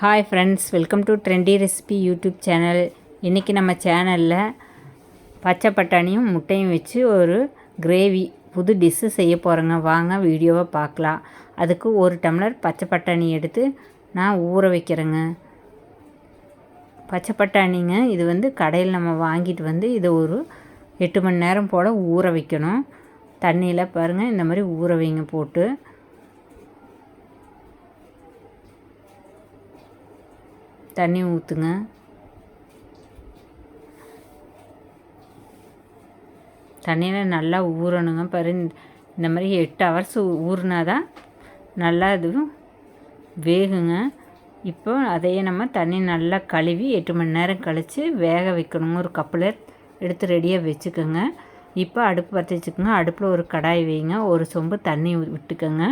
Hi friends, welcome to trendy recipe YouTube channel. இன்றைக்கி நம்ம சேனலில் பச்சை பட்டாணியும் முட்டையும் வச்சு ஒரு கிரேவி புது டிஷ்ஷு செய்ய போகிறேங்க. வாங்க வீடியோவை பார்க்கலாம். அதுக்கு ஒரு டம்ளர் பச்சை பட்டாணி எடுத்து நான் ஊற வைக்கிறேங்க. பச்சை பட்டாணிங்க இது கடையில் நம்ம வாங்கிட்டு இதை ஒரு 8 மணி நேரம் போல் ஊற வைக்கணும். தண்ணியில் பாருங்கள், இந்த மாதிரி ஊற வைங்க. போட்டு தண்ணி ஊற்றுங்க. தண்ணியில் நல்லா ஊறணுங்க. இந்த மாதிரி 8 ஹவர்ஸ் ஊறினா தான் நல்லா இதுவும் வேகுங்க. இப்போ அதையே நம்ம தண்ணி நல்லா கழுவி 8 மணி நேரம் கழித்து வேக வைக்கணுங்க. ஒரு கப்பில் எடுத்து ரெடியாக வச்சுக்கோங்க. இப்போ அடுப்பு பற்ற வச்சுக்கோங்க. அடுப்பில் ஒரு கடாய் வைங்க. ஒரு சொம்பு தண்ணி விட்டுக்கோங்க.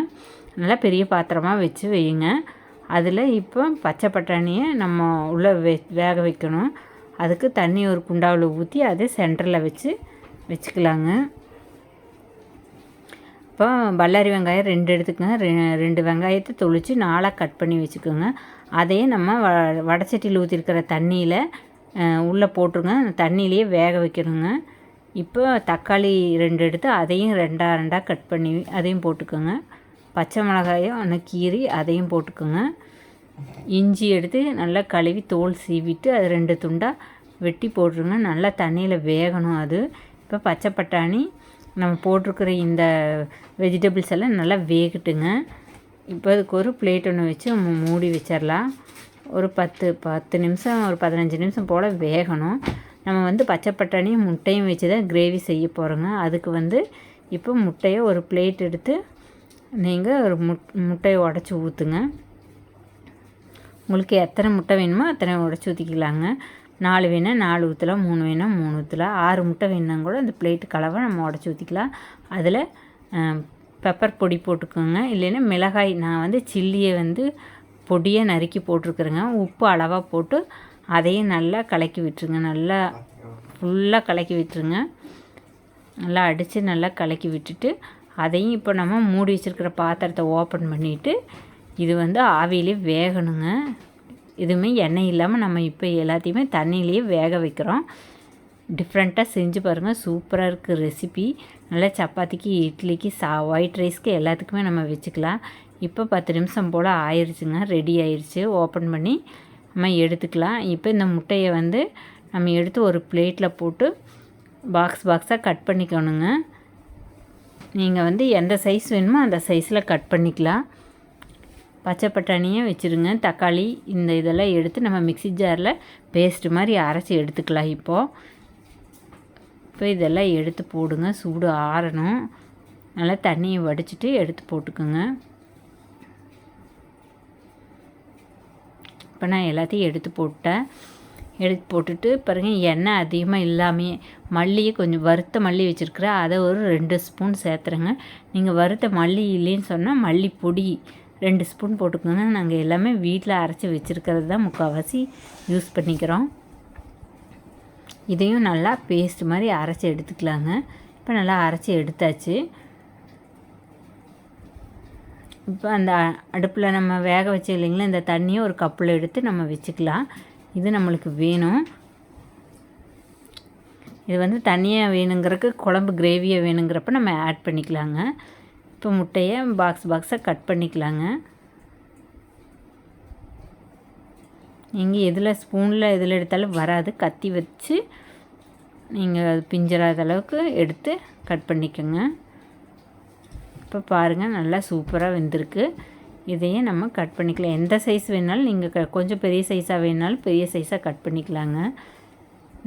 நல்லா பெரிய பாத்திரமாக வச்சு வைங்க. அதில் இப்போ பச்சை பட்டாணியை நம்ம உள்ளே வேக வைக்கணும். அதுக்கு தண்ணி ஒரு குண்டாவில் ஊற்றி அதை சென்டரில் வச்சுக்கலாங்க. இப்போ பல்லாரி வெங்காயம் 2 எடுத்துக்கோங்க. 2 வெங்காயத்தை தொளித்து 4ஆக கட் பண்ணி வச்சுக்கோங்க. அதையே நம்ம வடச்சட்டியில் ஊற்றிருக்கிற தண்ணியில் உள்ளே போட்டுருங்க. அந்த தண்ணியிலையே வேக வைக்கணுங்க. இப்போ தக்காளி 2 எடுத்து அதையும் 2ஆக கட் பண்ணி அதையும் போட்டுக்கோங்க. பச்சை மிளகாயும் கீரி அதையும் போட்டுக்கோங்க. இஞ்சி எடுத்து நல்லா கழுவி தோல் சீவிட்டு அது 2 துண்டாக வெட்டி போட்டுருங்க. நல்லா தண்ணியில் வேகணும் அது. இப்போ பச்சை பட்டாணி நம்ம போட்டிருக்கிற இந்த வெஜிடபிள்ஸ் எல்லாம் நல்லா வேகட்டுங்க. இப்போ அதுக்கு ஒரு பிளேட் ஒன்று வச்சு மூடி வச்சிடலாம். ஒரு 10 நிமிஷம், ஒரு 15 நிமிஷம் போல் வேகணும். நம்ம பச்சை பட்டாணியும் முட்டையும் வச்சு தான் கிரேவி செய்ய போகிறோங்க. அதுக்கு இப்போ முட்டையை ஒரு பிளேட் எடுத்து நீங்கள் ஒரு முட்டையை உடச்சி ஊற்றுங்க. உங்களுக்கு எத்தனை முட்டை வேணுமோ அத்தனை உடச்சி ஊற்றிக்கலாங்க. 4 வேணால் 4 ஊற்றலாம், 3 வேணால் 3 ஊற்றலாம், 6 முட்டை வேணால் கூட அந்த பிளேட்டு கலவை நம்ம உடச்சி ஊற்றிக்கலாம். அதில் பெப்பர் பொடி போட்டுக்கோங்க. இல்லைன்னா மிளகாய், நான் சில்லியை பொடியாக நறுக்கி போட்டிருக்குறேங்க. உப்பு அளவாக போட்டு அதையும் நல்லா கலக்கி விட்டுருங்க. நல்லா ஃபுல்லாக கலக்கி விட்டுருங்க. நல்லா அடித்து நல்லா கலக்கி விட்டுட்டு அதையும் இப்போ நம்ம மூடி வச்சுருக்கிற பாத்திரத்தை ஓப்பன் பண்ணிவிட்டு இது ஆவியிலே வேகணுங்க. எதுவுமே எண்ணெய் இல்லாமல் நம்ம இப்போ எல்லாத்தையுமே தண்ணியிலேயே வேக வைக்கிறோம். டிஃப்ரெண்ட்டாக செஞ்சு பாருங்கள். சூப்பராக இருக்குது ரெசிபி. நல்லா சப்பாத்திக்கு, இட்லிக்கு, ஒயிட் ரைஸ்க்கு எல்லாத்துக்குமே நம்ம வச்சுக்கலாம். இப்போ 10 நிமிஷம் போல் ஆயிடுச்சுங்க. ரெடி ஆயிடுச்சு. ஓப்பன் பண்ணி நம்ம எடுத்துக்கலாம். இப்போ இந்த முட்டையை நம்ம எடுத்து ஒரு பிளேட்டில் போட்டு பாக்ஸாக கட் பண்ணிக்கணுங்க. நீங்கள் எந்த சைஸ் வேணுமோ அந்த சைஸில் கட் பண்ணிக்கலாம். பச்சை பட்டாணியை வச்சுருங்க. தக்காளி இதெல்லாம் எடுத்து நம்ம மிக்ஸி ஜாரில் பேஸ்ட் மாதிரி அரைச்சி எடுத்துக்கலாம். இப்போ இதெல்லாம் எடுத்து போடுங்க. சூடு ஆறணும். நல்லா தண்ணியை வடிச்சிட்டு எடுத்து போட்டுக்கோங்க. இப்போ நான் எல்லாத்தையும் எடுத்து போட்டுட்டு பாருங்கள், எண்ணெய் அதிகமாக இல்லாமையே மல்லியை கொஞ்சம் வறுத்த மல்லி வச்சுருக்குறேன். அதை ஒரு 2 ஸ்பூன் சேர்த்துறேங்க. நீங்கள் வறுத்த மல்லி இல்லைன்னு சொன்னால் மல்லி பொடி 2 ஸ்பூன் போட்டுக்கோங்க. நாங்கள் எல்லாமே வீட்டில் அரைச்சி வச்சுருக்கிறது தான் முக்கால்வாசி யூஸ் பண்ணிக்கிறோம். இதையும் நல்லா பேஸ்ட் மாதிரி அரைச்சி எடுத்துக்கலாங்க. இப்போ நல்லா அரைச்சி எடுத்தாச்சு. இப்போ அந்த அடுப்பில் நம்ம வேக வச்சு இல்லைங்களா, இந்த தண்ணியை ஒரு கப்பில் எடுத்து நம்ம வச்சுக்கலாம். இது நம்மளுக்கு வேணும். இது தண்ணியாக வேணுங்கிறக்கு, குழம்பு கிரேவியாக வேணுங்கிறப்ப நம்ம ஆட் பண்ணிக்கலாங்க. இப்போ முட்டையை பாக்ஸாக கட் பண்ணிக்கலாங்க. நீங்கள் ஸ்பூனில் எதில் எடுத்தாலும் வராது. கத்தி வச்சு நீங்கள் அது பிஞ்சிராத அளவுக்கு எடுத்து கட் பண்ணிக்கோங்க. இப்போ பாருங்கள், நல்லா சூப்பராக வெந்திருக்கு. இதையே நம்ம கட் பண்ணிக்கலாம். எந்த சைஸ் வேணாலும் நீங்கள் கொஞ்சம் பெரிய சைஸாக வேணாலும் பெரிய சைஸாக கட் பண்ணிக்கலாங்க.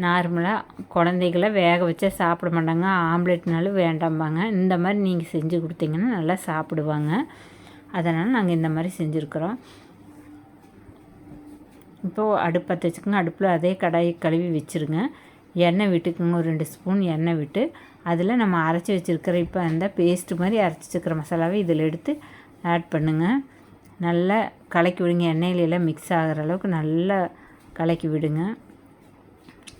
நார்மலாக குழந்தைகளை வேக வச்சா சாப்பிட மாட்டாங்க. ஆம்லேட்னாலும் வேண்டாம்பாங்க. இந்த மாதிரி நீங்கள் செஞ்சு கொடுத்தீங்கன்னா நல்லா சாப்பிடுவாங்க. அதனால் நாங்கள் இந்த மாதிரி செஞ்சுருக்குறோம். இப்போது அடுப்பு பற்ற வச்சுக்கோங்க. அடுப்பில் அதே கடாயை கழுவி வச்சுருங்க. எண்ணெய் விட்டுக்குங்க. ஒரு 2 ஸ்பூன் எண்ணெய் விட்டு அதில் நம்ம அரைச்சி வச்சுருக்கிற இப்போ அந்த பேஸ்ட்டு மாதிரி அரைச்சி வச்சுருக்கிற மசாலாவை இதில் எடுத்து ஆட் பண்ணுங்கள். நல்லா கலக்கி விடுங்க. எண்ணெயிலெல்லாம் மிக்ஸ் ஆகிற அளவுக்கு நல்லா கலக்கி விடுங்க.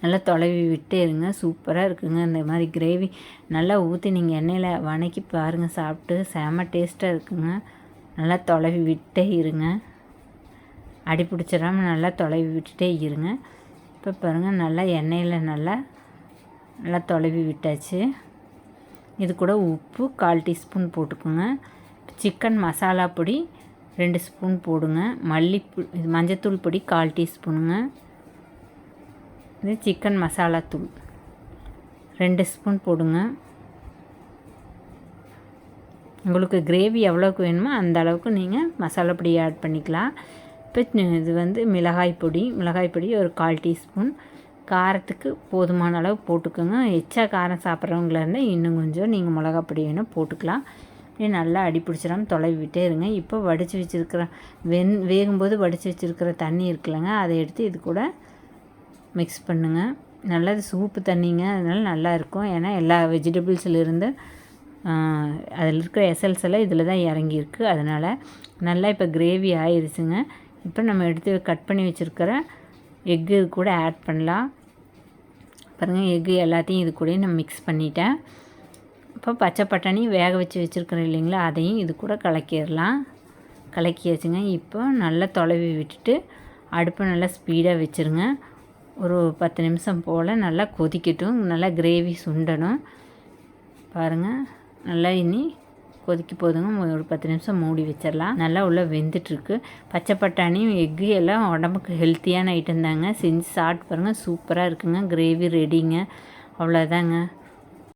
நல்லா தொலைவி விட்டே இருங்க. சூப்பராக இருக்குங்க. இந்த மாதிரி கிரேவி நல்லா ஊற்றி நீங்கள் எண்ணெயில் வதக்கி பாருங்கள். சாப்பிட்டு செம்ம டேஸ்ட்டாக இருக்குங்க. நல்லா தொலைவி விட்டே இருங்க. அடி பிடிச்சிடாமல் நல்லா தொலைவி விட்டுட்டே இருங்க. இப்போ பாருங்கள் நல்லா எண்ணெயில் நல்லா தொலைவி விட்டாச்சு. இது கூட உப்பு 1/4 டீஸ்பூன் போட்டுக்கோங்க. சிக்கன் மசாலா பொடி 2 ஸ்பூன் போடுங்க. இது மஞ்சத்தூள் பொடி 1/4 டீஸ்பூனுங்க. இது சிக்கன் மசாலா தூள் 2 ஸ்பூன் போடுங்க. உங்களுக்கு கிரேவி எவ்வளோக்கு வேணுமோ அந்த அளவுக்கு நீங்கள் மசாலா பொடி ஆட் பண்ணிக்கலாம். இப்போ இது மிளகாய் பொடி ஒரு 1/4 டீஸ்பூன். காரத்துக்கு போதுமான அளவு போட்டுக்கோங்க. எச்சா காரம் சாப்பிட்றவங்களா இருந்தால் இன்னும் கொஞ்சம் நீங்கள் மிளகா பொடி வேணும் போட்டுக்கலாம். இப்படியே நல்லா அடி பிடிச்சிடாமல் தொலைவி விட்டே இருங்க. இப்போ வடித்து வச்சுருக்கிற வேகும்போது வடித்து வச்சுருக்கிற தண்ணி இருக்குல்லங்க, அதை எடுத்து இது கூட மிக்ஸ் பண்ணுங்கள். நல்லா இது சூப்பு தண்ணிங்க, அதனால் நல்லாயிருக்கும். ஏன்னா எல்லா வெஜிடபிள்ஸ்லேருந்து அதில் இருக்கிற எசல்ஸ் எல்லாம் இதில் தான் இறங்கியிருக்கு. அதனால் நல்லா இப்போ கிரேவி ஆயிடுச்சுங்க. இப்போ நம்ம எடுத்து கட் பண்ணி வச்சுருக்கிற எக்கு இது கூட ஆட் பண்ணலாம். பாருங்கள் எக்கு எல்லாத்தையும் இது கூட நான் மிக்ஸ் பண்ணிட்டேன். இப்போ பச்சை பட்டாணி வேக வச்சு வச்சுருக்கிறேன் இல்லைங்களா, அதையும் இது கூட கலக்கியாச்சுங்க. இப்போ நல்லா தொலைவி விட்டுட்டு அடுப்பை நல்லா ஸ்பீடாக வச்சுருங்க. ஒரு 10 நிமிஷம் போல் நல்லா கொதிக்கட்டும். நல்லா கிரேவி சுண்டணும். பாருங்கள் நல்லா இனி கொதிக்க போதுங்க. ஒரு 10 நிமிஷம் மூடி வச்சிடலாம். நல்லா உள்ளே வெந்துட்டுருக்கு. பச்சை பட்டாணியும் எக்கு எல்லாம் உடம்புக்கு ஹெல்த்தியான ஐட்டம் தாங்க. செஞ்சு சாப்பிட்டு பாருங்கள், சூப்பராக இருக்குங்க. கிரேவி ரெடிங்க. அவ்வளோதாங்க.